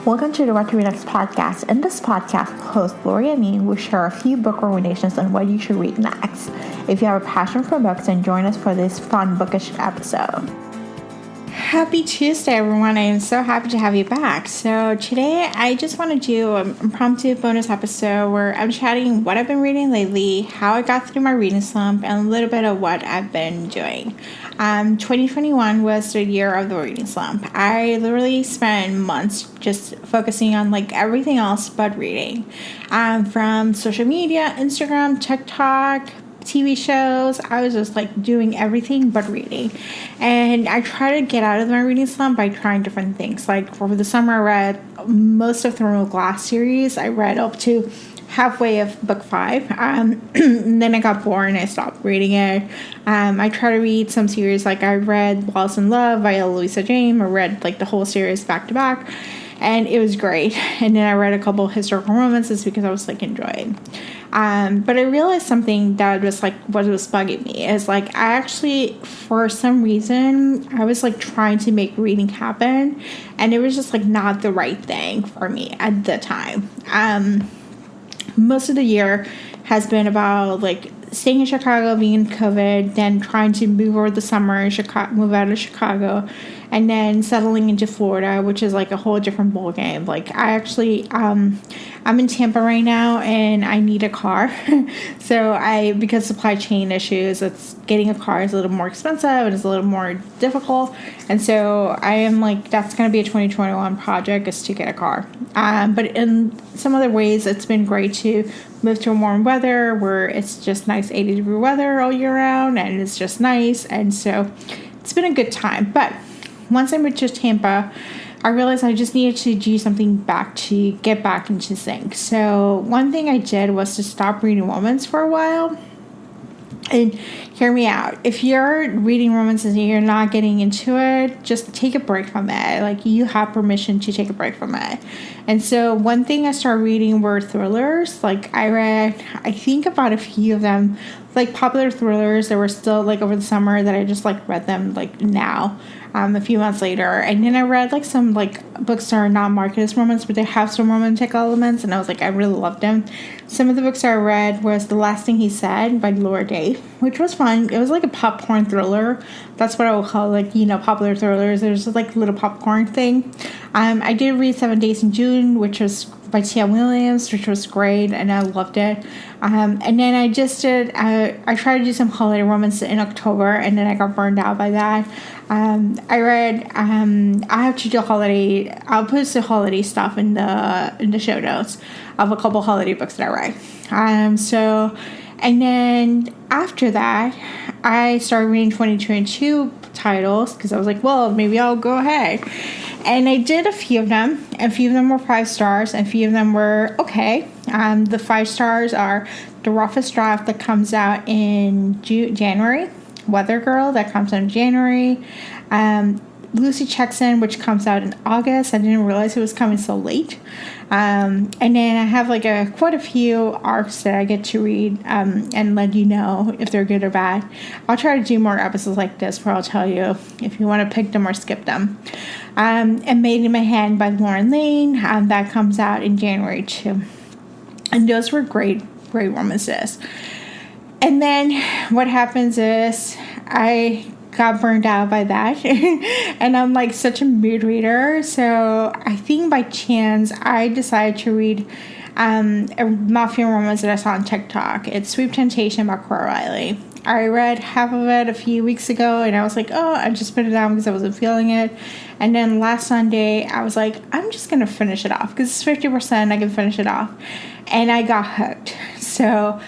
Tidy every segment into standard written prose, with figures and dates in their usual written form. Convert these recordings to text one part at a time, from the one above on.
Welcome to the What to Read Next podcast. In this podcast, host Lori and me will share a few book recommendations on what you should read next. If you have a passion for books, then join us for this fun bookish episode. Happy Tuesday, everyone. I am so happy to have you back. So today I just want to do an impromptu bonus episode where I'm chatting what I've been reading lately, how I got through my reading slump, and a little bit of what I've been doing. 2021 was the year of the reading slump. I literally spent months just focusing on like everything else but reading. From social media, Instagram, TikTok, TV shows, I was just like doing everything but reading. And I try to get out of my reading slump by trying different things. Like for the summer, I read most of the Throne Glass series. I read up to halfway of book 5. And then I got bored and I stopped reading it. I try to read some series, like I read Lost in Love by Louisa James. I read like the whole series back to back. And it was great. And then I read a couple of historical romances because I was like enjoying. But I realized something that was like what was bugging me is like I actually, for some reason, I was like trying to make reading happen, and it was just like not the right thing for me at the time. Most of the year has been about like staying in Chicago, being in COVID, then trying to move over the summer in Chicago, move out of Chicago, and then settling into Florida, which is like a whole different ball game. Like I actually, I'm in Tampa right now and I need a car. Because supply chain issues, getting a car is a little more expensive and it's a little more difficult. And so I am like, that's going to be a 2021 project, is to get a car. But in some other ways, it's been great to move to a warm weather where it's just nice 80-degree weather all year round and it's just nice. And so it's been a good time. But once I moved to Tampa, I realized I just needed to do something back to get back into sync. So one thing I did was to stop reading romance for a while. And hear me out. If you're reading romances and you're not getting into it, just take a break from it. Like, you have permission to take a break from it. And so one thing I started reading were thrillers. Like, I read, I think about a few of them, like popular thrillers that were still like over the summer that I just like read them like now, a few months later. And then I read like some like books that are not marketed as romance, but they have some romantic elements, and I was like, I really loved them. Some of the books I read was The Last Thing He Said by Laura Day, which was fun. It was like a popcorn thriller. That's what I would call like, popular thrillers. There's just like a little popcorn thing. I did read 7 Days in June, which was by Tia Williams, which was great, and I loved it. And then I just did, I tried to do some holiday romance in October, and then I got burned out by that. I read, I have to do holiday, I'll post the holiday stuff in the show notes of a couple holiday books that I read. And then after that, I started reading 2022 titles because I was like, well, maybe I'll go ahead. And I did a few of them. A few of them were 5 stars, and a few of them were okay. The 5 stars are The Roughest Draft, that comes out in January. Weather Girl, that comes out in January. Lucy Checks In, which comes out in August. I didn't realize it was coming so late. And then I have like quite a few arcs that I get to read and let you know if they're good or bad. I'll try to do more episodes like this where I'll tell you if you want to pick them or skip them. And Made in My Hand by Lauren Lane, that comes out in January too. And those were great romances. And then what happens is I got burned out by that. And I'm like such a mood reader. So I think by chance I decided to read a Mafia Romance that I saw on TikTok. It's Sweet Temptation by Cora Riley. I read half of it a few weeks ago and I was like, oh, I just put it down because I wasn't feeling it. And then last Sunday I was like, I'm just going to finish it off because it's 50%, I can finish it off. And I got hooked. So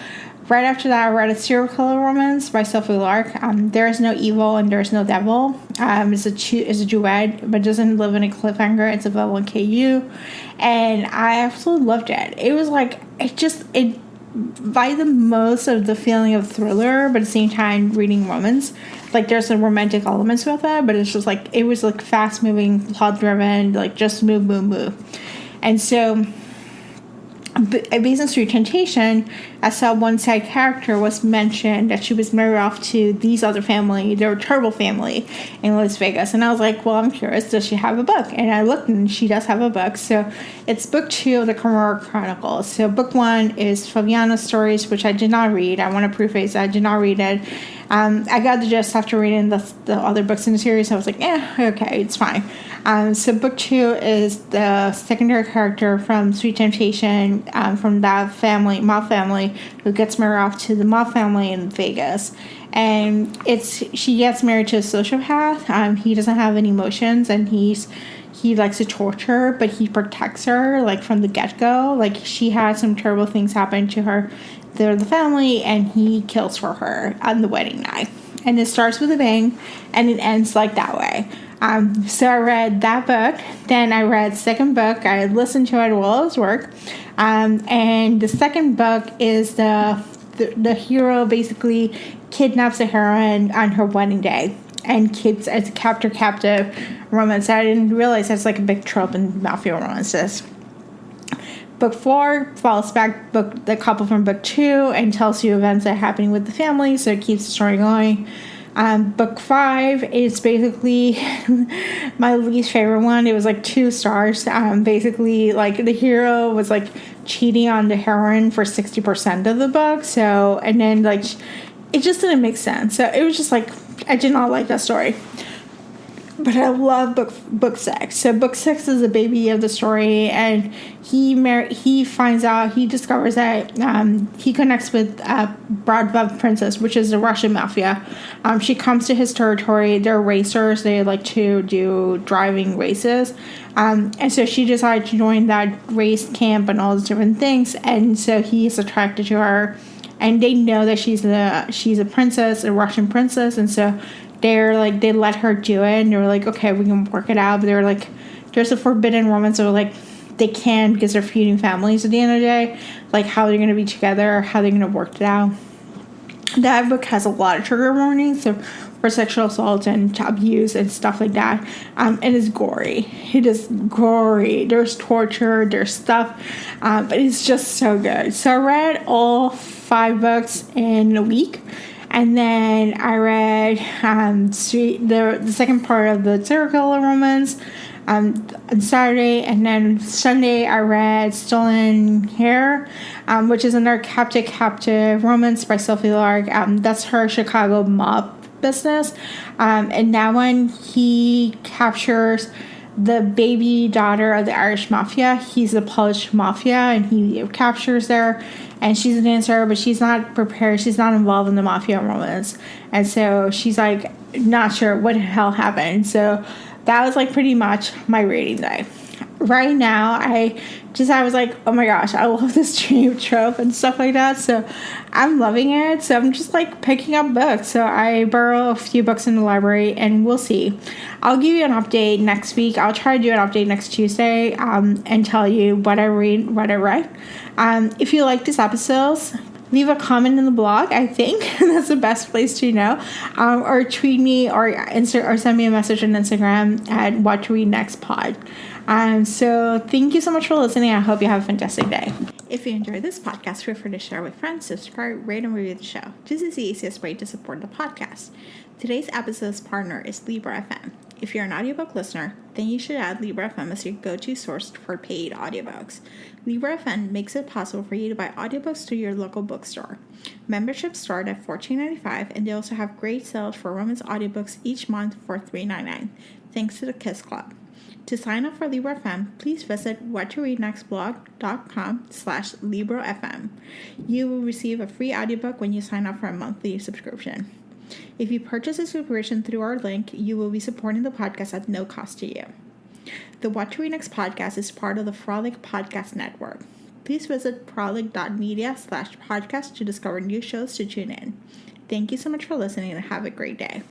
right after that, I read a serial killer romance by Sophie Lark. There is no evil and there is no devil. It's a duet, but doesn't live in a cliffhanger. It's available in KU, and I absolutely loved it. It was like it by the most of the feeling of thriller, but at the same time reading romance. Like there's some romantic elements with it, but it's just like it was like fast moving, plot driven, like just move. And so based on Sweet Temptation, I saw one side character was mentioned that she was married off to these other family, their terrible family in Las Vegas. And I was like, well, I'm curious, does she have a book? And I looked and she does have a book. So it's book 2 of the Camorra Chronicles. So book 1 is Fabiana's stories, which I did not read. I want to preface that I did not read it. I got the gist after reading the other books in the series. I was like, okay, it's fine. So book 2 is the secondary character from Sweet Temptation, from that family, Moth family, who gets married off to the Moth family in Vegas. And she gets married to a sociopath. He doesn't have any emotions, and he likes to torture, but he protects her, like, from the get-go. Like, she had some terrible things happen to her, the family, and he kills for her on the wedding night. And it starts with a bang, and it ends like that way. So I read that book. Then I read the second book. I listened to it while I was work. And the second book is the hero basically kidnaps a heroine on her wedding day and keeps as a captive romance. I didn't realize that's like a big trope in Mafia Romances. Book 4 follows back the couple from book 2 and tells you events that are happening with the family, so it keeps the story going. Book 5 is basically my least favorite one. It was like 2 stars. Basically, like, the hero was like cheating on the heroine for 60% of the book. So, and then, like, it just didn't make sense. So it was just like, I did not like that story. But I love book 6. So book 6 is the baby of the story, and he discovers that he connects with Bradva Princess, which is the Russian mafia. She comes to his territory. They're racers. They like to do driving races. And so she decided to join that race camp and all those different things. And so he's attracted to her, and they know that she's a princess, a Russian princess, and so they let her do it, and they were like, okay, we can work it out. But they were like, there's a forbidden romance, so like, they can, because they're feuding families at the end of the day, like how they're going to be together, how they're going to work it out. That book has a lot of trigger warnings, so for sexual assault and abuse and stuff like that. And it's gory. It is gory. There's torture, there's stuff, but it's just so good. So I read all 5 books in a week. And then I read the second part of the serial killer romance on Saturday. And then Sunday I read Stolen Hair, which is another captive romance by Sophie Lark. That's her Chicago mob business. And that one, he captures the baby daughter of the Irish mafia. He's the Polish mafia, and he captures her. And she's a dancer, but she's not prepared. She's not involved in the mafia romance. And so she's like, not sure what the hell happened. So that was like pretty much my reading day. Right now, I was like, oh my gosh, I love this dream trope and stuff like that. So I'm loving it. So I'm just like picking up books. So I borrow a few books in the library, and we'll see. I'll give you an update next week. I'll try to do an update next Tuesday and tell you what I read, what I write. If you like these episodes, leave a comment in the blog. I think that's the best place to know. Or tweet me or send me a message on Instagram at What to Read Next Pod. So thank you so much for listening. I hope you have a fantastic day. If you enjoyed this podcast, feel free to share with friends, subscribe, rate, and review the show. This is the easiest way to support the podcast. Today's episode's partner is Libra FM. If you're an audiobook listener, then you should add Libra FM as your go-to source for paid audiobooks. Libra FM makes it possible for you to buy audiobooks through your local bookstore. Memberships start at $14.95, and they also have great sales for romance audiobooks each month for $3.99, thanks to the Kiss Club. To sign up for Libra FM, please visit whattoreadnextblog.com/LibraFM. You will receive a free audiobook when you sign up for a monthly subscription. If you purchase a subscription through our link, you will be supporting the podcast at no cost to you. The What to Read Next podcast is part of the Frolic Podcast Network. Please visit frolic.media/podcast to discover new shows to tune in. Thank you so much for listening, and have a great day.